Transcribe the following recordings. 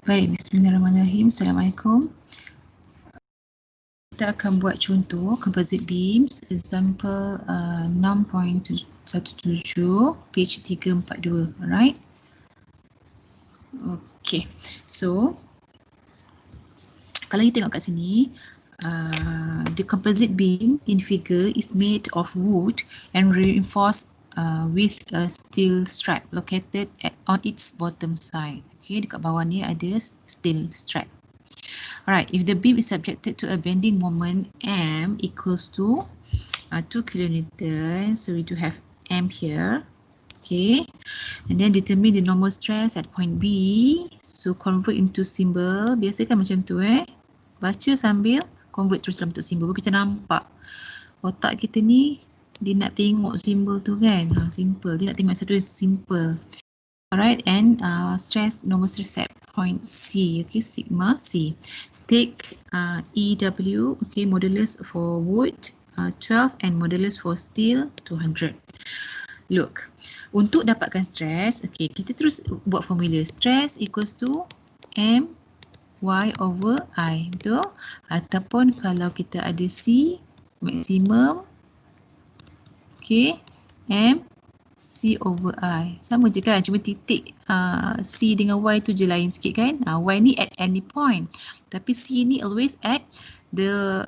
Baik, bismillahirrahmanirrahim. Assalamualaikum. Kita akan buat contoh composite beams, example 6.17, page 342, alright? Okay, so kalau kita tengok kat sini, the composite beam in figure is made of wood and reinforced with a steel strap located on its bottom side. Okay, dekat bawah ni ada steel strap. Alright, if the beam is subjected to a bending moment M equals to 2 kilonewton, so we do have M here. Okay, and then determine the normal stress at point B. So convert into symbol. Biasa kan macam tu baca sambil convert terus dalam bentuk simbol. Kita nampak otak kita ni dia nak tengok simbol tu kan. Simple. Dia nak tengok satu simple. Alright, and stress, normal stress at point C. Okay, sigma C. Take EW, okay, modulus for wood 12 and modulus for steel 200. Look, untuk dapatkan stress, okay, kita terus buat formula. Stress equals to M Y over I, betul? Ataupun kalau kita ada C, maksimum, okay, M C over I. Sama je kan, cuma titik C dengan Y tu je lain sikit kan. Y ni at any point. Tapi C ni always at the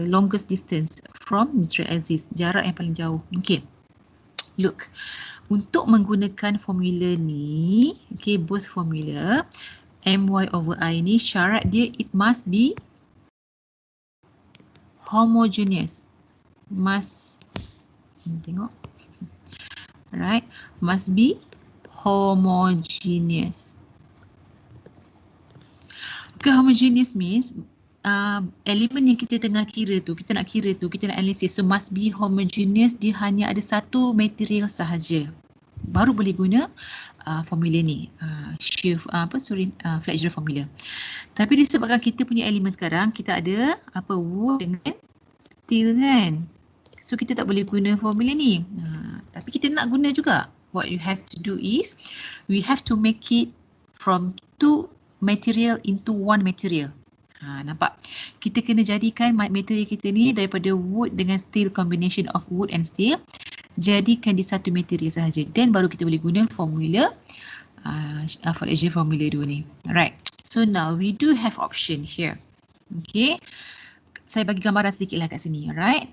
longest distance from neutral axis, jarak yang paling jauh. Okay. Look, untuk menggunakan formula ni, okay, both formula, My over I ni syarat dia it must be homogeneous. Tengok. Alright, must be homogeneous. Okay, homogeneous means elemen yang kita tengah kira tu, kita nak analisis, so must be homogeneous, dia hanya ada satu material sahaja. Baru boleh guna formula ni, Fletcher formula. Tapi disebabkan kita punya elemen sekarang, kita ada wood dengan steel kan. So kita tak boleh guna formula ni. Tapi kita nak guna juga. What you have to do is, we have to make it from two material into one material. Nampak? Kita kena jadikan material kita ni daripada wood dengan steel, combination of wood and steel. Jadikan di satu material sahaja. Then baru kita boleh guna formula, Fletcher formula 2 ni. Alright. So now we do have option here. Okay. Saya bagi gambaran sedikit lah kat sini. Alright.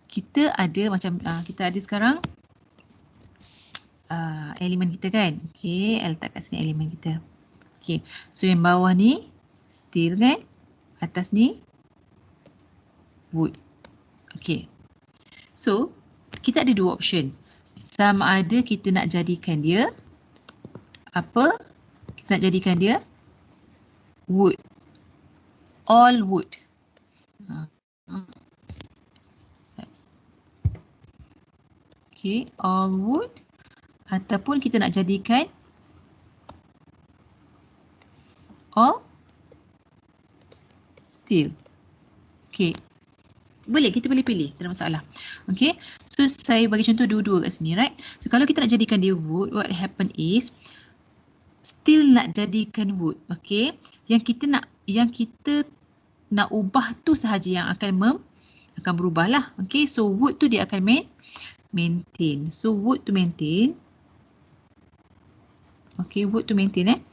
Kita ada macam, kita ada sekarang elemen kita kan. Okay. Letak kat sini elemen kita. Okay. So yang bawah ni steel kan. Atas ni wood. Okay. So kita ada dua option. Sama ada kita nak jadikan dia apa? Kita nak jadikan dia wood. All wood. Okay, all wood. Ataupun kita nak jadikan all steel. Okay. Boleh, kita boleh pilih, tak ada masalah. Okay, so saya bagi contoh dua-dua kat sini, right? So kalau kita nak jadikan dia wood, what happen is, still nak jadikan wood, okay? Yang kita nak ubah tu sahaja yang akan berubah lah, okay? So wood tu dia akan maintain. So wood to maintain. Okay, wood to maintain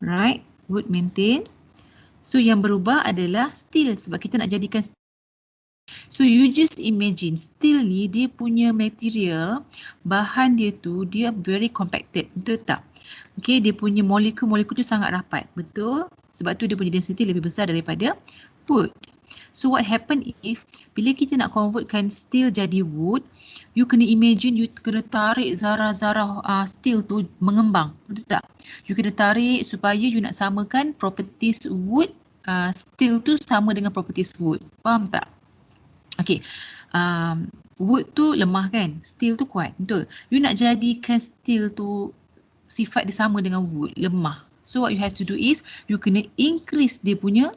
right? Wood maintain. So yang berubah adalah steel sebab kita nak jadikan. So you just imagine steel ni dia punya material, bahan dia tu dia very compacted, betul tak? Okay, dia punya molekul-molekul tu sangat rapat, betul? Sebab tu dia punya density lebih besar daripada wood. So what happen if bila kita nak convertkan steel jadi wood, you kena imagine you kena tarik zarah-zarah steel tu mengembang, betul tak? You kena tarik supaya you nak samakan properties wood, steel tu sama dengan properties wood. Faham tak? Okay, wood tu lemah kan, steel tu kuat, betul? You nak jadikan steel tu sifat dia sama dengan wood, lemah. So what you have to do is, you kena increase dia punya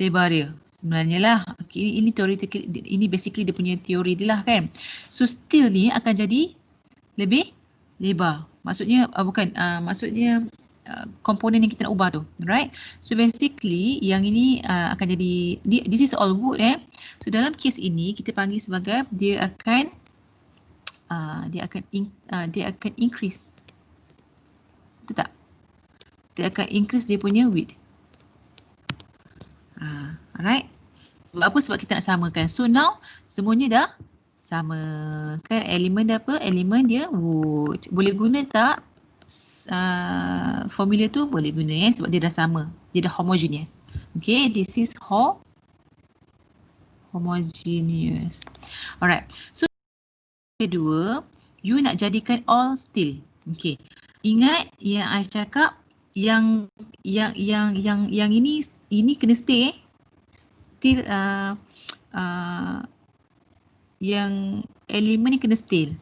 lebar dia. Sebenarnya lah, okay, ini theoretical, ini basically dia punya teori dia lah kan. So steel ni akan jadi lebih lebar. Maksudnya maksudnya komponen yang kita nak ubah tu, right? So basically yang ini akan jadi this is all wood So dalam kes ini kita panggil sebagai dia akan increase. Betul tak? Dia akan increase dia punya width. Alright. Sebab apa? Sebab kita nak samakan. So now semuanya dah sama kan, elemen dia apa? Elemen dia wood. Boleh guna tak formula tu? Boleh guna sebab dia dah sama. Dia dah homogeneous. Okay, this is homogeneous. Alright. So kedua, you nak jadikan all steel. Okay. Ingat yang I cakap yang ini kena stay steel yang elemen ni kena stay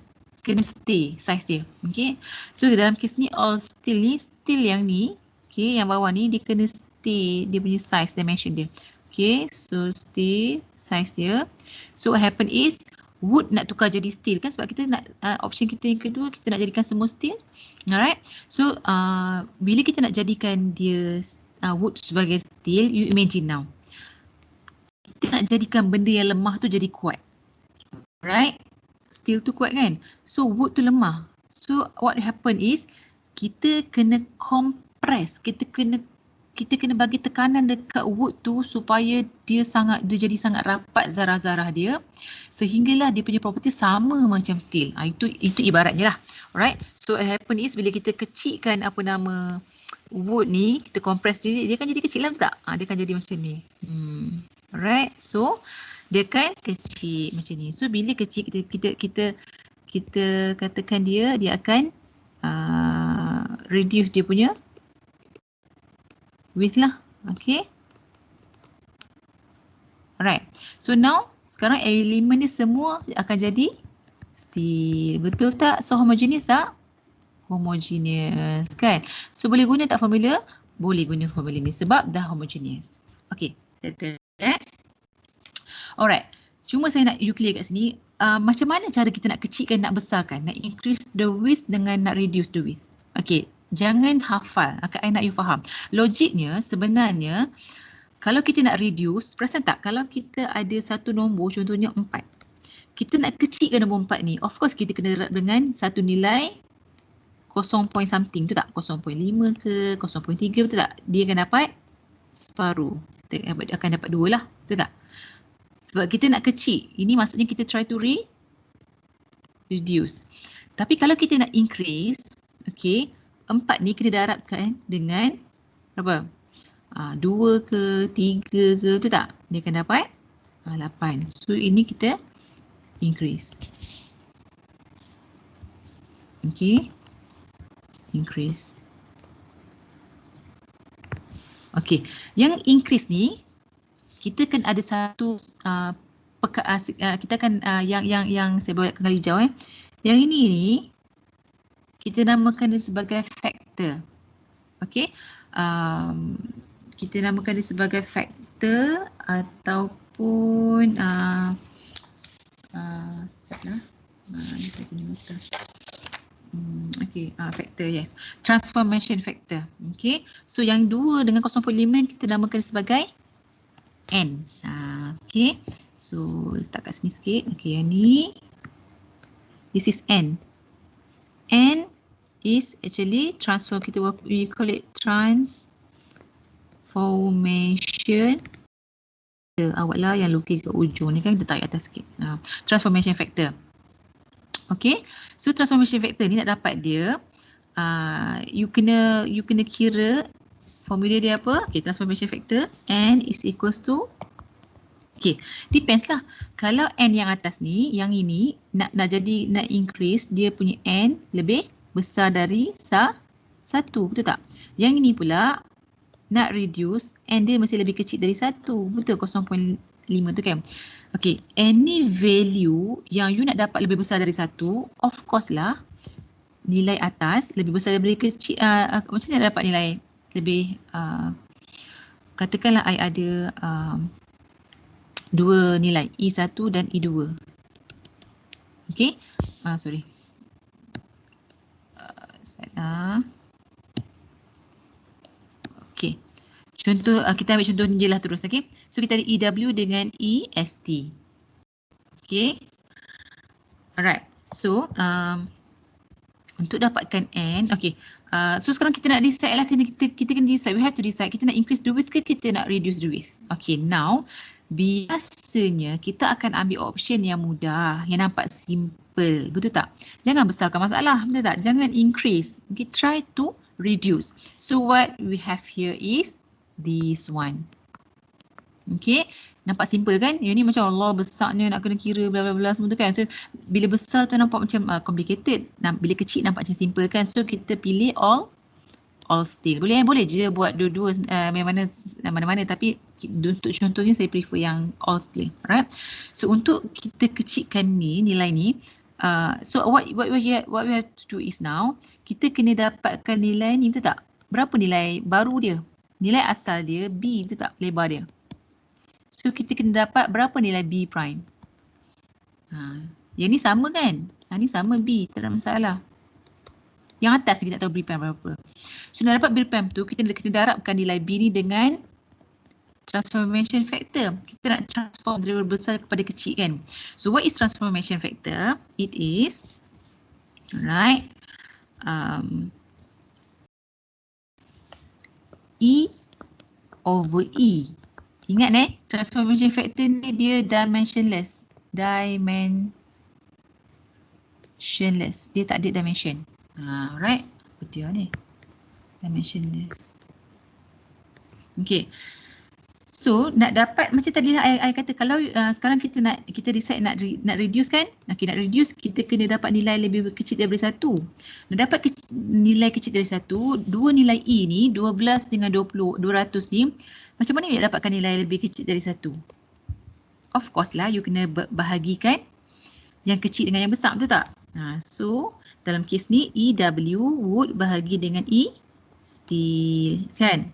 size dia. Okay. So dalam kes ni all steel ni, steel yang ni, okay, yang bawah ni dia kena stay dia punya size dimension dia. Okay, so stay size dia. So what happen is wood nak tukar jadi steel kan, sebab kita nak option kita yang kedua kita nak jadikan semua steel. Alright. So bila kita nak jadikan dia wood sebagai steel, you imagine now. Kita nak jadikan benda yang lemah tu jadi kuat. Right? Steel tu kuat kan? So wood tu lemah. So what happen is kita kena compress, kita kena bagi tekanan dekat wood tu supaya dia jadi sangat rapat zarah-zarah dia sehinggalah dia punya property sama macam steel. Itu ibaratnya lah. Alright. So what happen is bila kita kecilkan wood ni, kita compress dia akan jadi kecil lah, tak? Dia akan jadi macam ni. Alright. So dia kan kecil macam ni. So bila kecil kita katakan dia akan reduce dia punya width lah. Okay. Alright. So now sekarang elemen ni semua akan jadi steel. Betul tak? So homogeneous tak? Homogeneous kan? So boleh guna tak formula? Boleh guna formula ni sebab dah homogeneous. Okay. Settle. Alright, cuma saya nak you clear kat sini, macam mana cara kita nak kecilkan, nak besarkan, nak increase the width dengan nak reduce the width. Okay, jangan hafal, I nak you faham. Logiknya sebenarnya, kalau kita nak reduce, perasan tak, kalau kita ada satu nombor, contohnya 4, kita nak kecilkan nombor 4 ni, of course kita kena darab dengan satu nilai 0 point something, betul tak? 0.5 ke, 0.3, betul tak? Dia akan dapat separuh, kita akan dapat 2 lah, betul tak? Sebab kita nak kecil. Ini maksudnya kita try to reduce. Tapi kalau kita nak increase, okay, 4 ni kita darabkan dengan apa? 2 ke, 3 ke, betul tak? Dia akan dapat 8. So ini kita increase. Okay. Increase. Okay. Yang increase ni, kita kan ada satu kita kan yang saya buat kali hijau Yang ini ni kita namakan dia sebagai factor. Okey. Kita namakan dia sebagai factor ataupun setlah. Ini saya punya nota. Okey, factor, yes. Transformation factor. Okey. So yang 2 dengan 0.5 kita namakan sebagai N. Okay. So letak kat sini sikit. Okay, yang ni. This is N. N is actually transform. We call it transformation. Awak lah yang lukis ke ujung ni kan, kita tarik atas sikit. Transformation factor. Okay. So transformation factor ni nak dapat dia, you kena kira formula dia apa? Okay, transformation factor N is equals to, okay, depends lah. Kalau N yang atas ni, yang ini nak increase dia punya N lebih besar dari 1, betul tak? Yang ini pula nak reduce N dia masih lebih kecil dari 1, betul? 0.5 tu kan? Okay, any value yang you nak dapat lebih besar dari 1, of course lah nilai atas lebih besar daripada kecil. Macam mana dapat nilai lebih, katakanlah I ada 2 nilai, E1 dan E2. Okay, sorry. Set A. Okay. Contoh, kita ambil contoh ni je lah terus. Okay. So kita ada EW dengan EST. Okay. Alright. So, untuk dapatkan N, okay. So sekarang kita nak decide lah, kita kena decide, we have to decide, kita nak increase the width ke kita nak reduce the width. Okay, now, biasanya kita akan ambil option yang mudah, yang nampak simple, betul tak? Jangan besarkan masalah, betul tak? Jangan increase, okay, try to reduce. So what we have here is this one. Okay, nampak simple kan? Yang ni macam Allah besarnya nak kena kira bla bla bla semua tu kan. So bila besar tu nampak macam complicated. Bila kecil nampak macam simple kan. So kita pilih all still. Boleh je buat dua-dua mana-mana tapi untuk contohnya saya prefer yang all still. Alright. So untuk kita kecilkan ni nilai ni, so what we have to do is now kita kena dapatkan nilai ni, betul tak? Berapa nilai baru dia? Nilai asal dia B, betul tak? Lebar dia. So kita kena dapat berapa nilai B prime. Yang ni sama kan? Ni sama B, tak ada masalah. Yang atas kita tak tahu B prime berapa. So nak dapat B prime tu kita kena darabkan nilai B ni dengan transformation factor. Kita nak transform dari besar kepada kecil kan. So what is transformation factor? It is, alright, E over E. Ingat transformation factor ni dia dimensionless. Dia tak ada dimension. Right? Apa dia ni? Dimensionless. Okay. So, nak dapat macam tadi lah I kata, kalau sekarang kita decide nak reduce kan? Okay, nak reduce kita kena dapat nilai lebih kecil daripada 1. Nak dapat nilai kecil dari 1, dua nilai E ni, 12 dengan 200 ni, macam mana nak dapatkan nilai lebih kecil dari 1? Of course lah, you kena bahagikan yang kecil dengan yang besar, betul tak? So, dalam kes ni, EW would bahagi dengan E still, kan?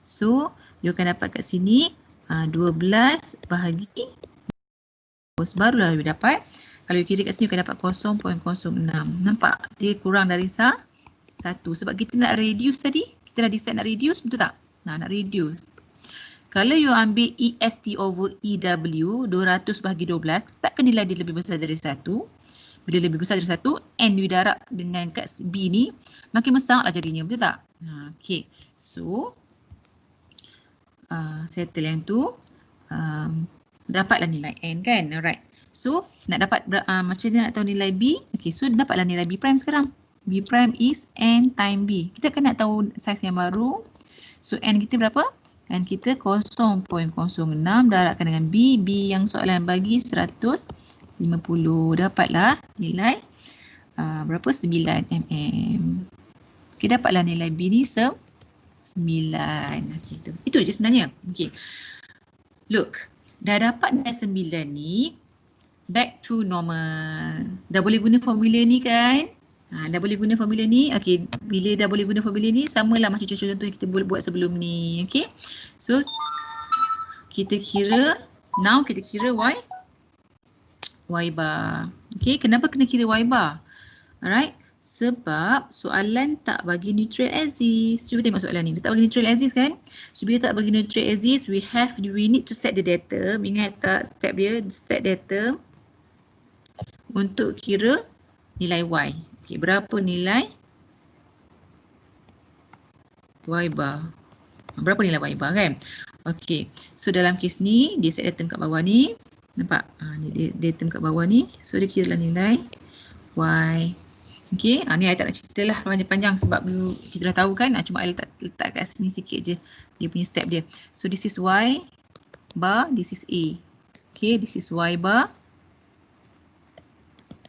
So, you akan dapat kat sini 12 bahagi, barulah you dapat. Kalau you kira kat sini, you akan dapat 0.06. Nampak? Dia kurang dari 1. Sebab kita nak reduce tadi, kita dah decide nak reduce, betul tak? Nak reduce. Kalau you ambil EST over EW, 200 bahagi 12, takkan nilai dia lebih besar dari 1. Bila lebih besar dari 1, and you darab dengan kat B ni, makin besar lah jadinya, betul tak? Okay, so settle yang tu, dapatlah nilai N kan? Alright, so nak dapat macam mana nak tahu nilai B? Okay, so dapatlah nilai B prime sekarang. B prime is N time B. Kita akan nak tahu saiz yang baru. So N kita berapa? N kita 0.06 darabkan dengan B. B yang soalan bagi 150. Dapatlah nilai berapa? 9 mm. Okay, dapatlah nilai B ni 9. Gitu. Itu je sebenarnya. Okay. Look, dah dapat nilai 9 ni, back to normal. Dah boleh guna formula ni kan? Dah boleh guna formula ni. Okay, bila dah boleh guna formula ni, samalah macam contoh yang kita boleh buat sebelum ni. Okay, so kita kira, now kita kira Y bar. Okay, kenapa kena kira Y bar? Alright, sebab soalan tak bagi neutral axis. Cuba tengok soalan ni, dia tak bagi neutral axis kan? So bila tak bagi neutral axis, we need to set the data. Ingat tak step dia, set data untuk kira nilai Y. Okay, berapa nilai Y bar? Berapa nilai Y bar kan? Okay, so dalam kes ni, dia set datum kat bawah ni. Nampak? Dia datum kat bawah ni. So dia kira lah nilai Y. Okay, ni I tak nak cerita lah panjang-panjang sebab kita dah tahu kan. Cuma I letak kat sini sikit je dia punya step dia. So this is Y bar, this is A. Okay, this is Y bar.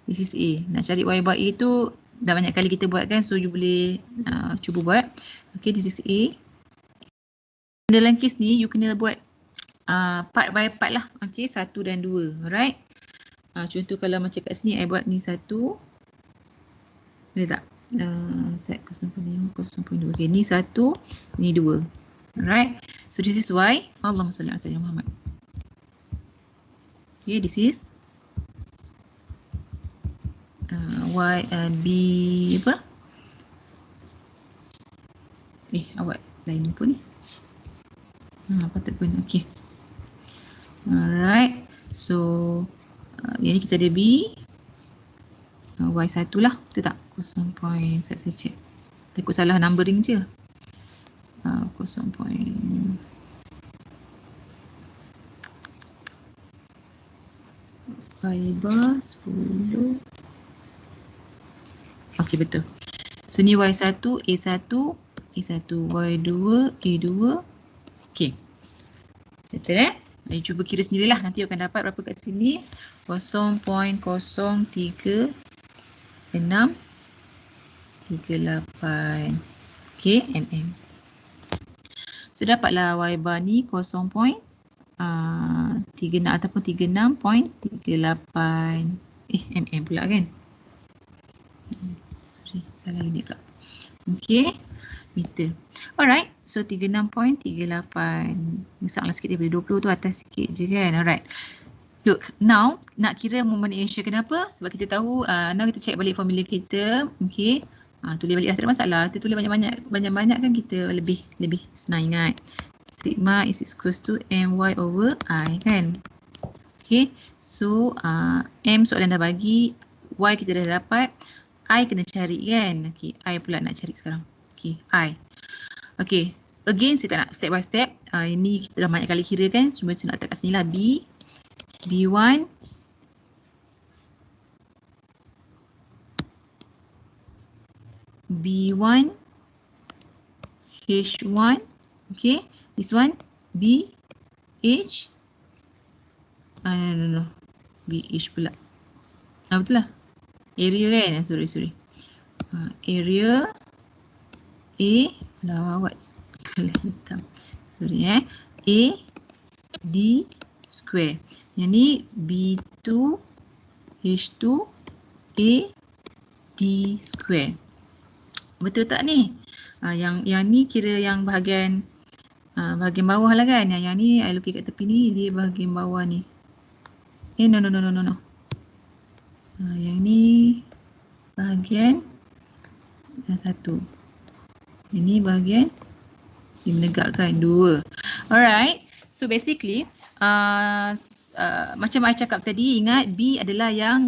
This is A. Nak cari Y bar A tu dah banyak kali kita buat kan. So you boleh cuba buat. Okay, this is A. Dalam kes ni you kena buat part by part lah. Okay, 1 dan 2. Alright. Contoh kalau macam kat sini I buat ni 1. Boleh tak? Set 0.5, 0.2. Okay, ni 1, ni 2. Alright. So this is Y. Allahumma salli ala sayyidina Muhammad. Okay, this is Y, B, apa? Awak lain lupa ni. Patut pun. Okay. Alright. So, yang ni kita ada B. Y1 lah. Betul tak? 0. Saya check. Takut salah numbering je. 0. Fiber 10. Okay, betul. So, ni Y1, A1, A1, Y2, A2. Okay. Betul cuba kira sendirilah. Nanti akan dapat berapa kat sini. 0.03638. Okay, mm. So, dapatlah Y bar ni 0.36 ataupun 36.38 mm pula kan. Sorry, salah unit pula. Okay, meter. Alright, so 36.38. Besarlah sikit daripada 20 tu, atas sikit je kan. Alright. Look, now nak kira moment inertia kenapa? Sebab kita tahu, now kita check balik formula kita. Okay. Tulis balik lah, tak ada masalah. Kita tulis banyak-banyak kan kita lebih senang ingat. Sigma is equals to my over I kan. Okay. So, M soalan dah bagi. Y kita dah dapat. I kena cari kan. Okay. I pula nak cari sekarang. Okay. I. Okay. Again, saya tak nak step by step. Ini kita dah banyak kali kira kan. Cuma saya nak letak kat sini lah. B. B1. B1. H1. Okay. This one. B. H. No. B. H pula. Betul lah. Area kan. Sorry. Area. A. Lawat. Kali hitam. Sorry A. D. Square. Yang ni B2. H2. A. D. Square. Betul tak ni? Yang ni kira yang bahagian bawah lah kan. Yang ni I lukis kat tepi ni, dia bahagian bawah ni. No. Yang ni bahagian yang satu. Yang ni bahagian dia menegakkan 2. Alright. So basically macam I cakap tadi, ingat B adalah yang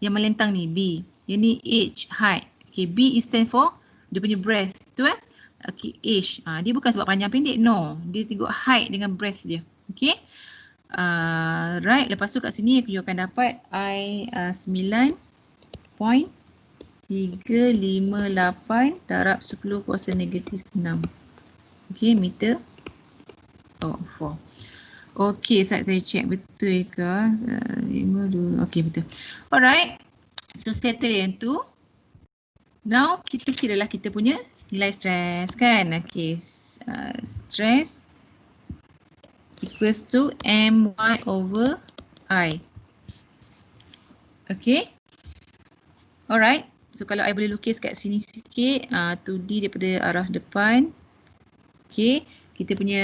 melentang ni, B. Yang ni H, height. Okay, B is stand for dia punya breadth tu Okay, H. Dia bukan sebab panjang pendek, no. Dia tengok height dengan breadth dia. Okay. Right, lepas tu kat sini aku akan dapat I 9.358 darab 10 kuasa negatif 6. Okay, meter 4. Okay, saya check betul ke? 5, 2. Okay, betul. Alright. So, settle yang tu. Now, kita kiralah kita punya nilai stres kan. Okay, stress equals to my over I. Okay. Alright. So, kalau I boleh lukis kat sini sikit, 2D daripada arah depan. Okay. Kita punya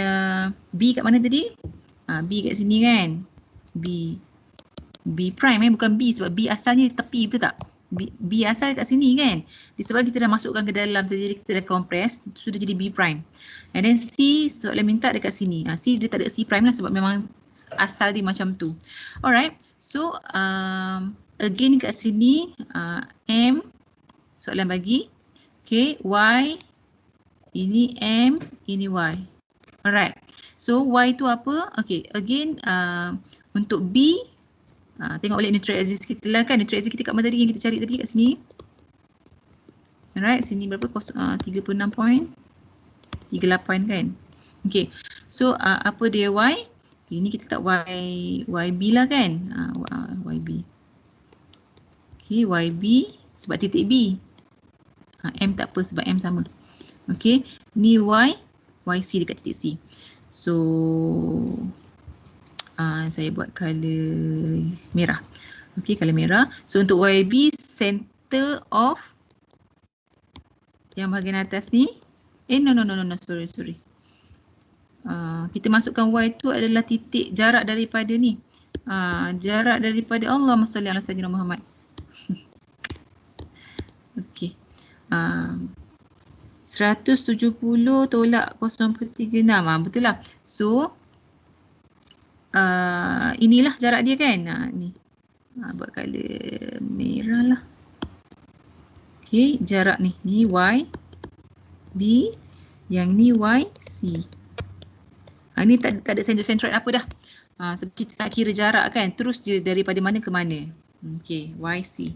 B kat mana tadi? B kat sini kan. B prime bukan B sebab B asalnya tepi, betul tak? B asal kat sini kan. Disebab kita dah masukkan ke dalam, jadi kita dah compress, sudah jadi B prime. And then C, soalan minta dekat sini. C dia tak ada C prime lah sebab memang asal dia macam tu. Alright. So, again kat sini, M, soalan bagi. Okay, Y, ini M, ini Y. Alright. So, Y tu apa? Okay, again, untuk B, tengok balik neutral axis kita lah kan. Neutral axis kita kat mana tadi yang kita cari tadi kat sini. Alright, sini berapa? 36.38 kan. Okay, so apa dia Y? Okay, ini kita tak YB lah kan. YB. Okay, YB sebab titik B. M tak apa sebab M sama. Okay, ni Y, YC dekat titik C. So, saya buat color merah. Okay, color merah. So, untuk YB, center of yang bahagian atas ni. No. Sorry. Kita masukkan Y tu adalah titik jarak daripada ni. Jarak daripada Allahumma salli ala sayyidina Muhammad. Okay. 170 tolak 0.36. Betul lah. So, inilah jarak dia kan. Ni. Buat color merah lah. Okay, jarak ni. Ni Y, B. Yang ni Y, C. Ni tak ada centroid apa dah. Sebab kita nak kira jarak kan. Terus je daripada mana ke mana. Okay, YC.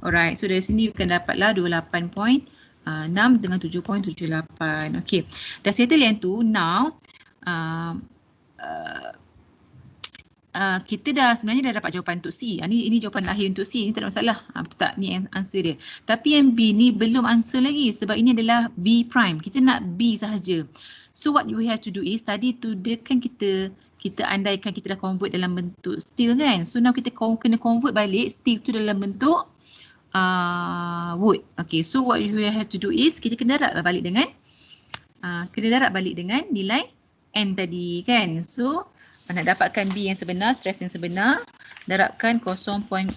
Alright, so dari sini you akan dapatlah 28.6 dengan 7.78. Okay, dah settle yang tu. Now, kita dah sebenarnya dah dapat jawapan untuk C. Ini jawapan lahir untuk C. Ini tak ada masalah. Betul tak? Ni answer dia. Tapi yang B ni belum answer lagi. Sebab ini adalah B prime. Kita nak B sahaja. So what we have to do is, tadi tu dia kan kita andaikan kita dah convert dalam bentuk steel kan. So now kita kena convert balik steel tu dalam bentuk wood. Okay, so what we have to do is, kita kena darab balik dengan nilai N tadi kan. So nak dapatkan B yang sebenar, stres yang sebenar, darabkan 0.06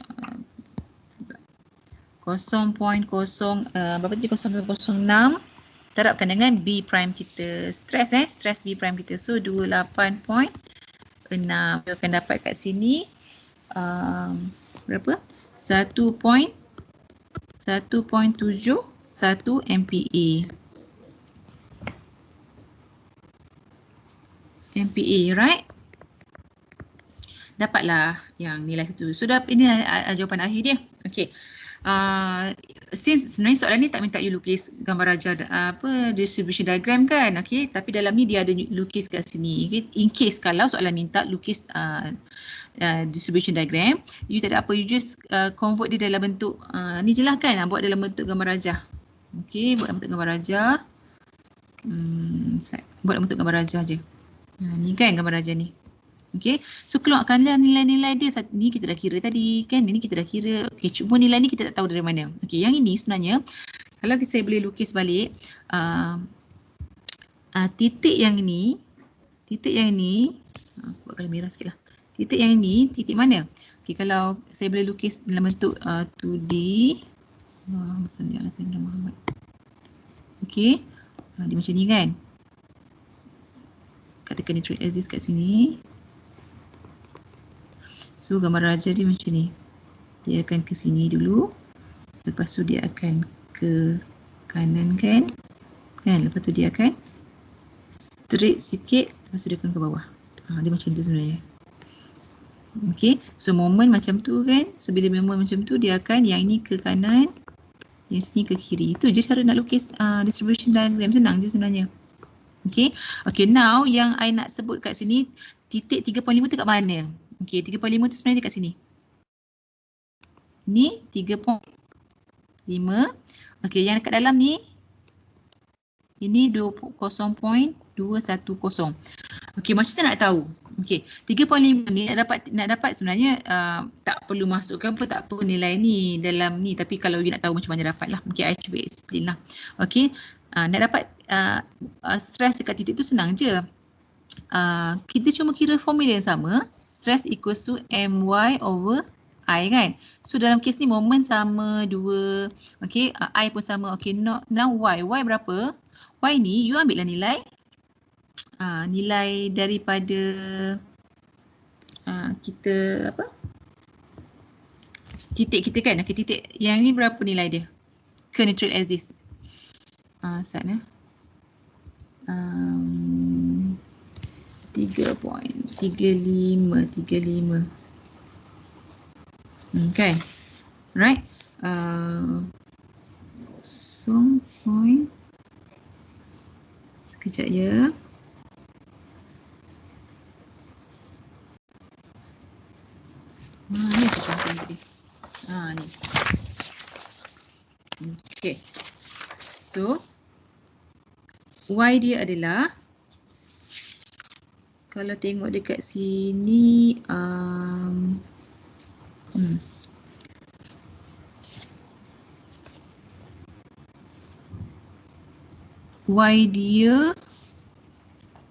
darabkan dengan B prime kita, stres B prime kita. So 28.6 akan dapat kat sini berapa? 1.71 MPa. Right? Dapatlah yang nilai satu. So ini jawapan akhir dia. Okay. Since sebenarnya soalan ni tak minta you lukis gambar raja distribution diagram kan. Okay. Tapi dalam ni dia ada lukis kat sini. Okay. In case kalau soalan minta lukis distribution diagram, you tak ada apa, you just convert dia dalam bentuk ni je lah kan. Buat dalam bentuk gambar raja. Okay. Buat dalam bentuk gambar raja. Buat dalam bentuk gambar raja je. Ni kan gambar raja ni. Okay, so keluarkanlah nilai-nilai dia. Ni kita dah kira tadi kan, ini kita dah kira. Okay, cuma nilai ni kita tak tahu dari mana. Okay, yang ini sebenarnya kalau saya boleh lukis balik titik yang ini buat kalau merah sikit lah. Titik yang ini, titik mana? Okay, kalau saya boleh lukis dalam bentuk 2D. Maksudnya Sayyidina Muhammad. Okay, dia macam ni kan. Katakan nitrate exist kat sini. So gambar raja dia macam ni. Dia akan ke sini dulu. Lepas tu dia akan ke kanan kan. Lepas tu dia akan straight sikit. Lepas tu dia akan ke bawah. Dia macam tu sebenarnya. Okay. So moment macam tu kan. So bila moment macam tu dia akan yang ini ke kanan. Yang sini ke kiri. Itu je cara nak lukis distribution diagram. Senang je sebenarnya. Okay. Okay, now yang I nak sebut kat sini, titik 3.5 tu kat mana? Okay, 3.5 tu sebenarnya dekat sini. Ni 3.5. Okay, yang dekat dalam ni, ini 0.210. Okay, macam mana nak tahu? Okay, 3.5 ni nak dapat sebenarnya tak perlu masukkan pun tak apa nilai ni dalam ni. Tapi kalau you nak tahu macam mana dapat lah. Okay, I cuba explain lah. Okay, nak dapat stress dekat titik tu senang je. Kita cuma kira formula yang sama. Stress equals to my over I kan. So dalam kes ni moment sama 2. Okay, I pun sama. Okay, now Y. Y berapa? Y ni you ambil lah nilai. Nilai daripada kita apa? Titik kita kan. Okay, titik yang ni berapa nilai dia? Ke neutral axis. Sana. 3.35 okay, right. Sekejap ya. Ni aku contoh tadi. Ni. Okay. So Y dia adalah, kalau tengok dekat sini Y dia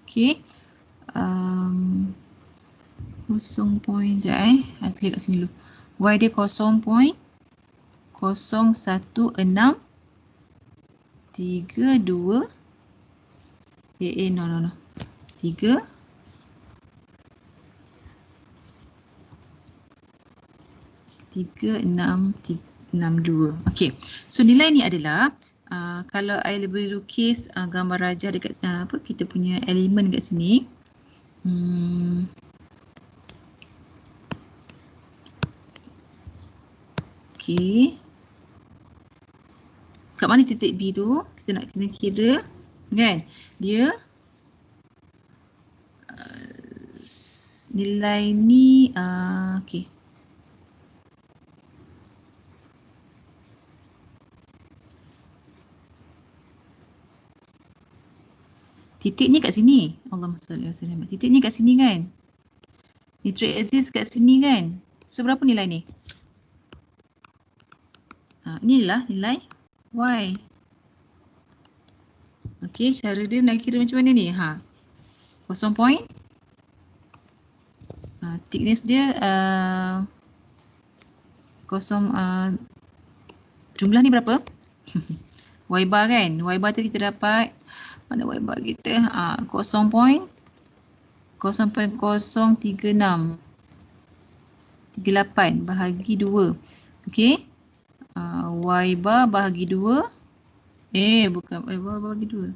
okay 0 point sekejap klik kat sini dulu. Y dia 0.0163 3, 2. No. 3. 3, 6, 2. Okey. So nilai ni adalah kalau I lebih lukis gambar rajah dekat apa kita punya elemen dekat sini. Okey. Kat mana titik B tu? Kita nak kena kira kan. Dia nilai ni okey. Titik ni kat sini. Allahumma salli wa sallim. Titik ni kat sini kan? Nitric acid kat sini kan? So berapa nilai ni? Inilah nilai Y. Okey, cara dia nak kira macam mana ni? 0 point. Thickness dia jumlah ni berapa? Y bar kan? Y bar tadi kita dapat, mana Y bar kita? 0.036 38 bahagi 2. Okey. Y bar bahagi 2. Bukan Y bar bahagi 2.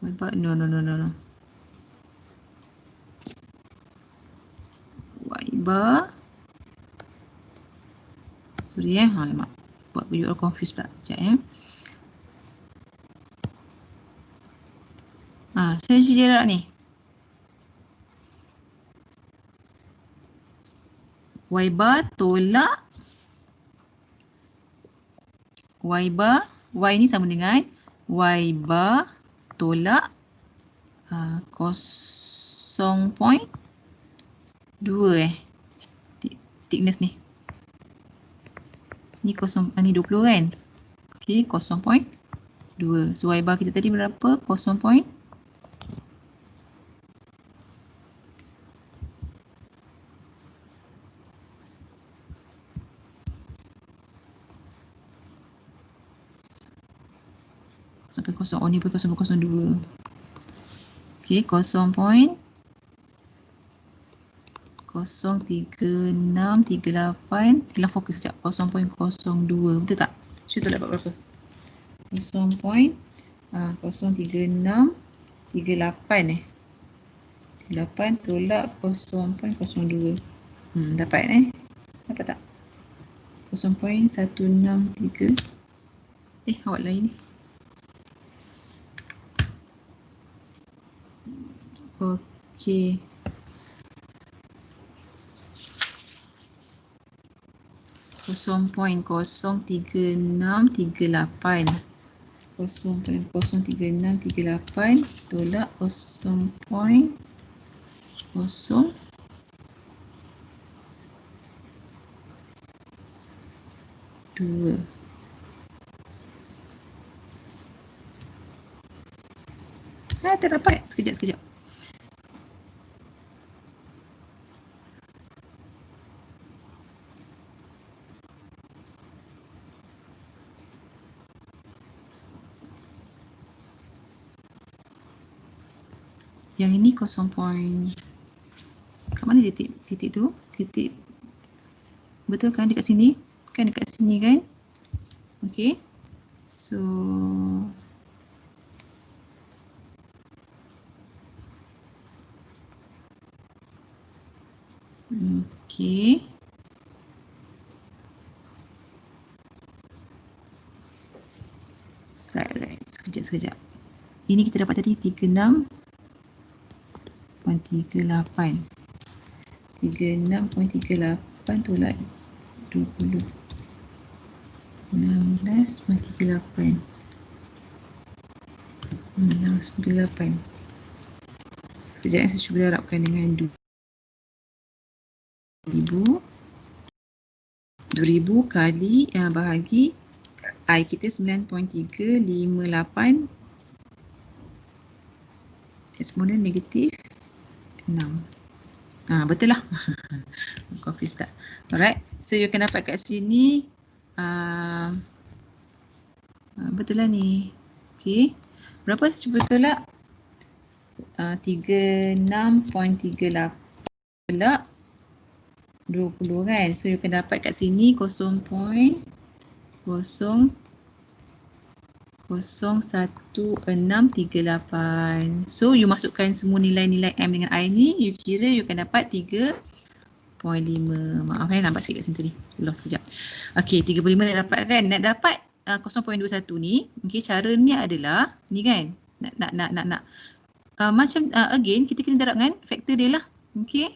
Y bar no. Y bar. Sorry mak. Buat you all confused pula. Sekejap saya jarak ni. Y bar tolak Y bar. Y ni sama dengan Y bar tolak 0.2 thickness ni. Ni 20 kan? Okey, 0.2. So Y bar kita tadi berapa? 0.2. Sampai 0. Ni pun 0.02. Okey, 0.03638. Hilang fokus sekejap. 0.02. Betul tak? Syuk tu dapat berapa? 0.03638 8 tolak 0.02. Dapat Dapat tak? 0.163. Awak lain ni. Okey. Kosong point 0.03638 0.03638 tolak 0.002. Terdapat. Sekejap. Yang ini 0. Kat mana titik tu? Titik betul kan dekat sini? Kan dekat sini kan? Okey. So okey. Right. Sekejap. Ini kita dapat tadi 36.38. 36.38 tolak 20. 16.38. 16.38. Sekejap saya cuba darabkan dengan 2000 kali bahagi I kita 9.358 eksponen negatif 6. Betul lah. Confused tak? Alright. So you akan dapat kat sini Betul lah ni. Okey. Berapa cuba tolak? 36.38 tolak 20 kan. So you akan dapat kat sini 0.01638. So you masukkan semua nilai-nilai M dengan I ni, you kira you akan dapat 3.5. Maaf nampak sikit kat sini tadi. Lost sekejap. Okey, 35 dah dapat kan? Nak dapat 0.21 ni, okey, cara ni adalah ni kan. Nak macam again kita kena darabkan faktor dia lah. Okey.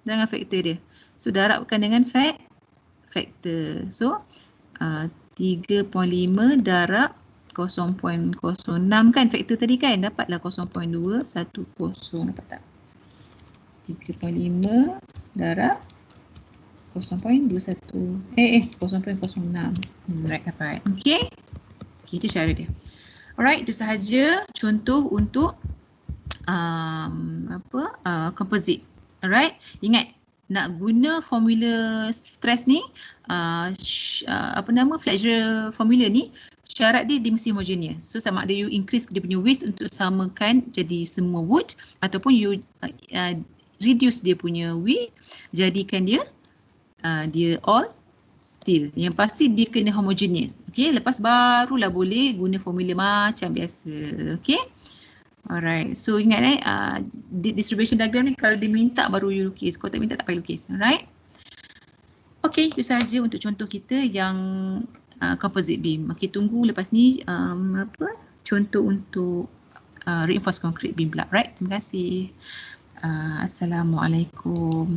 Dengan faktor dia. So darabkan dengan faktor. So 3.5 darab 0.06 kan faktor tadi kan, dapatlah 0.210. Dapat tak? 3.5 darab 0.21 0.06. Right, dapat. Okey. Okey, itu cara dia. Alright, itu sahaja contoh untuk composite. Alright, ingat nak guna formula stress ni, Flexural formula ni, syarat dia mesti homogeneous. So sama ada you increase dia punya width untuk samakan jadi semua wood, ataupun you reduce dia punya width, jadikan dia all steel. Yang pasti dia kena homogeneous. Okay, lepas barulah boleh guna formula macam biasa. Okay. Alright, so ingat distribution diagram ni kalau dia minta baru you lukis, kalau tak minta tak payah lukis. Alright. Okay, itu sahaja untuk contoh kita yang composite beam. Okay, tunggu lepas ni contoh untuk reinforced concrete beam pula. Right, terima kasih. Assalamualaikum.